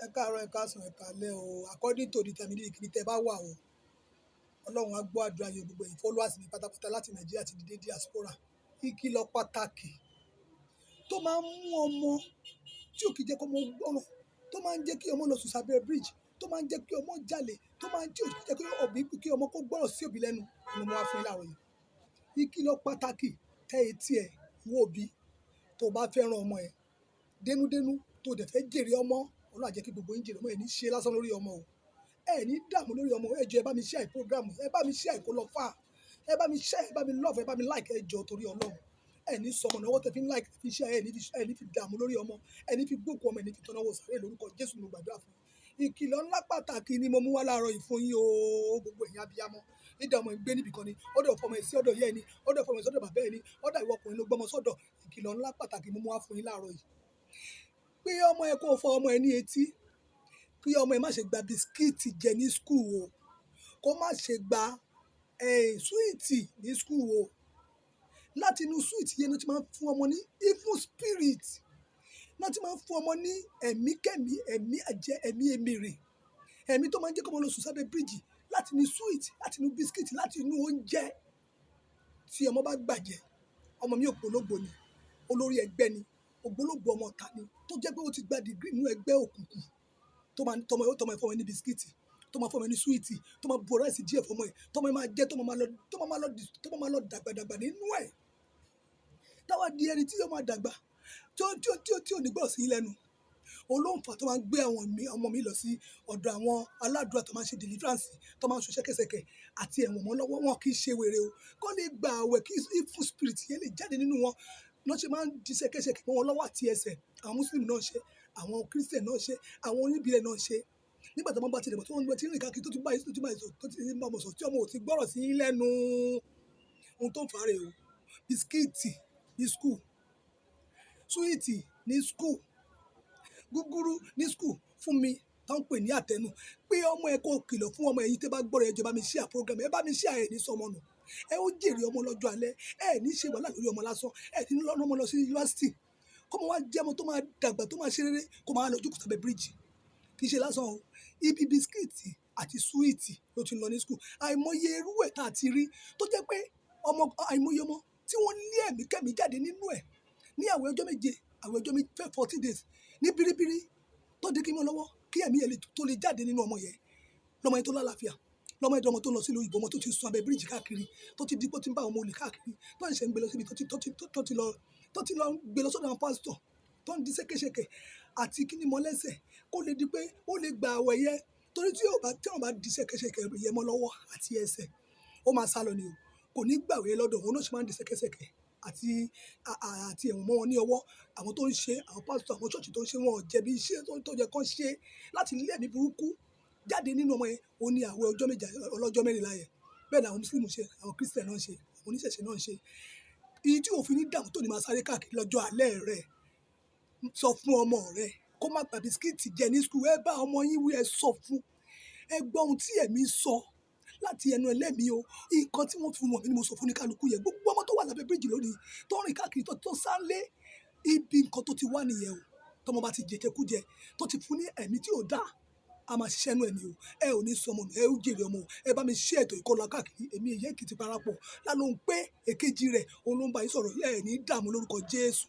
Ẹ káàárọ̀, ẹ káàsán, ẹ káalẹ́ o. According to the time níbikíbi tẹ́ bá wà o, Ọlọ́run á gbọ́ àdúrà yín gbogbo ẹ̀yin followers mi pátápátá láti Nàìjíríà àti dé diaspora. Ìkìlọ̀ pàtàkì tó máa ń mú ọmọ tí ò kì í jẹ́ kó ọmọ gbọ́ràn, tó máa ń jẹ́ kí ọmọ lọ sùn sábẹ́ bridge, tó máa ń jẹ́ kí ọmọ jalè, tó máa ń tí ò kì í jẹ́ kí ọmọ kó gbọ́ràn sí òbí lẹ́nu ni mo wá fún yín láàárọ̀ yìí. Ìkìlọ̀ pàtàkì tẹ etí ẹ̀ wo òbí tó bá fẹ́ràn ọmọ ẹ̀ dénúdénú tó dẹ̀ fẹ́ jèrè ọmọ. Ọlọ́run á jẹ́ kí gbogbo yín jèrè ọmọ, ẹ̀ ní ṣe lásán lórí ọmọ o, ẹ̀ ní dààmú lórí ọmọ. Ẹ jọ̀ọ́ ẹ bá mi share program, ẹ bá mi share kó lọ far, ẹ bá mi share, ẹ bá mi love, ẹ bá mi like, ẹ jọ̀ọ́ torí Ọlọ́run. Ẹ ní sọmọ náà, ọwọ́ tẹ fi ń like, fi share, ẹ ní fi dààmú lórí ọmọ, ẹ ní fi gbókùn ọmọ, ẹ ní fi tọ́nà wò sáré lórúkọ Jésù ni mo gbàdúrà fún yín. Ìkìlọ̀ ńlá pàtàkì ni mo mú wá láàárọ̀ yìí fún yín o, gbogbo ẹ̀yin abiyamọ. Nígbà ọmọ ìgbé níbì kan ni, ọ̀dọ̀ fọmọ ẹ̀ sí ọ̀dọ̀ ìyá ẹ̀ ni, ọ̀dọ̀ fọmọ ẹ̀ sọ́dọ̀ bàbá ẹ̀ ni, ọ̀dọ̀ ìwọ ọkùnrin ló gbọ́mọ sọ́dọ̀. Ìkìlọ̀ ńlá pàtàkì mo mú wá fún yín láàárọ̀ yìí. Pé ọmọ ẹ kó fọ ọmọ ẹ ní etí, kí ọmọ ẹ má ṣe gba bisikíìtì jẹ ní school o, kó má ṣe gba súwìtì ní school o. Láti inú súwìtì yẹn ló ti máa ń fún ọmọ ní evil spirit, náà ti máa ń fún ọmọ ní ẹ̀mí kẹ́mí, ẹ̀mí àjẹ́, ẹ̀mí èmèrè, ẹ̀mí tó máa ń jẹ́ kó ọmọ lọ sùn sábẹ́ bíríìjì, láti inú súwìtì, láti inú bisikíìtì, láti inú oúnjẹ. Tí ọmọ bá gbàjẹ́, ọmọ mi ògbólógbò ni, olórí ẹgbẹ́ ni, ògbólógbò ọmọ ọ̀tá ni, tó jẹ́ pé ó ti gba dìgírì nínú ẹgbẹ́ òkùnkùn, tó máa tọmọ ẹ fọmọ ẹ ní bisikíìtì, tó máa fọmọ ẹ ní súwìtì, tó máa bu ráìsì díẹ̀ fọmọ ẹ, tọmọ ẹ máa jẹ, tó máa lọ dàgbàdàgbà nínú ẹ̀. Táwa di ẹni tí yóò máa dàgbà tí ò ní gbọ́ sí lẹ́nu. Olóǹfà tó máa ń gbé ọmọ mi lọ sí ọ̀dọ̀ àwọn aládùúrà tó máa ń ṣe deliverance, tó máa ń ṣọṣẹ́ kẹsẹ̀kẹ̀ àti ẹ̀wọ̀n mọ́ lọ́wọ́. Wọn kì í ṣe wèrè o, kó lè gba àwẹ̀ kí evil spirit yẹn lè jáde nínú wọn. Náà ṣe máa ń di ṣẹ̀kẹ̀ṣẹ̀kẹ̀ mọ́ wọn lọ́wọ́ àti ẹsẹ̀. Àwọn Muslim náà ṣe, àwọn Christian náà ṣe, àwọn oníbílẹ̀ náà ṣe. Nígbà tí wọ́n bá ti dẹ̀bọ̀ tí wọ́n ti rìn káàkiri tó ti bá yín tó ti bá ọmọ sọ̀rọ̀ tí ọmọ ò ti gbọ́rọ̀ sí yín lẹ́nu. Ohun tó ń fa rè o. Bisikíìtì ní school, súwìtì ní school, gúgúrú ní school fún mi tó ń pè ní àtẹnu. Pé ọmọ ẹ kó kìlọ̀ fún ọmọ ẹ̀yin tẹ́ bá gbọ́rọ̀, ẹ jọ̀ọ́ bá mi share program, ẹ bá mi share, ẹ ní sọmọ nù. Ẹ ó jèrè ọmọ lọ́jọ́ alẹ́, ẹ ní ṣe wàhálà lórí ọmọ lásán, ẹ ní lọ́nà ọmọ lọ sí yunifásitì. Kọ́mọ wá jẹ́ ọmọ tó máa dàgbà, tó máa ṣe rere, kó máa lọ jókòó sábẹ́ bíríìjì. Kì í ṣe lásán o. Ibi bisikíìtì àti súwìtì ló ti ń lọ ní school. Àìmọye irú ẹ̀ tá a ti rí tó jẹ́ pé àìmọye ọmọ tí wọ́n lé ẹ̀mí kẹ́mí jáde nínú ẹ̀ ní àwẹ̀ ọjọ́ méje, àwẹ̀ ọjọ́ 14 days ní bíríbírí tó dé kí wọ́n lọ́wọ́ kí ẹ̀mí ẹ̀ tó lè jáde nínú ọmọ yẹn. Lọ́mọ yẹn tó lálàáfíà, lọ́mọ yẹn tó lọ sí ìlú òyìnbó, ọmọ tó ti sùn abẹ́ bíríìjì káàkiri, tó ti di pé ó ti ń bá ọmọ olè káàkiri, tó ń ṣe ń gbé lọ síbi tó ti lọ gbé lọ sọ́dọ̀ àwọn pásítọ̀ tó ń di ṣẹ́kẹ́ṣẹkẹ̀ àti kíní mọ́ lẹ́sẹ̀ kó lè di pé ó lè gba àwẹ̀ yẹn. Torí tí wọ́n bá di ṣẹ́kẹ́ṣẹkẹ̀ yẹn mọ́ lọ́wọ́ àti ẹsẹ̀, ó máa sálọ ni o. Kò ní gbàwé lọ́dọ̀ òun náà ṣe máa ń di ṣẹ́kẹ́ṣẹkẹ̀ àti ẹ̀wọ̀n mọ́ wọn ní ọwọ́. Àwọn tó ń ṣe, àwọn pásítọ̀, àwọn ṣọ́ọ̀ṣì tó ń ṣe, wọn ò jẹ̀bi iṣẹ́ tó yẹ kán ṣe láti lé ẹ̀mí burúkú jáde nínú ọmọ yẹn. Ó ní àwẹ̀ ọjọ́ méje, ọlọ́jọ́ mẹ́rìnlá yẹn. Bẹ́ẹ̀ ni àwọn Muslim ṣe, àwọn Christian náà ṣe, àwọn oníṣẹ̀ṣe náà ṣe. Èyí tí òfin ní dààmú tó ní máa sáré káàkiri lọ́jọ́ alẹ́ rẹ̀, sọ fún ọmọ rẹ̀ kó má gba bisikíìtì jẹ ní school. Ẹ bá ọmọ yín wí, ẹ sọ fún, ẹ gbọ́ ohun tí ẹ̀mí sọ láti ẹnu ẹlẹ́mìí o. Nǹkan tí wọ́n fi wọ̀n mí ni mo sọ fún ní kálukú yẹn. Gbogbo ọmọ tó wà lábẹ́ bíríìjì lónìí tó rìn káàkiri tó sálé ibi nǹkan tó ti wà nìyẹn o. Tọ́mọ bá ti jẹjẹkújẹ tó ti fún ní ẹ̀mí tí ò dáa, a máa ṣiṣẹ́ nú ẹ̀mí o. Ẹ ò ní sọmọ nù, ẹ ó jèrè ọmọ o. Ẹ bá mi share ètò ìkọlà káàkiri. Èmi Ìyá Èkìtì parapọ̀ lálóhùn pé èkejì rẹ̀ òun ló ń bá yín sọ̀rọ̀. Ẹ ní dààmú lórúkọ Jésù.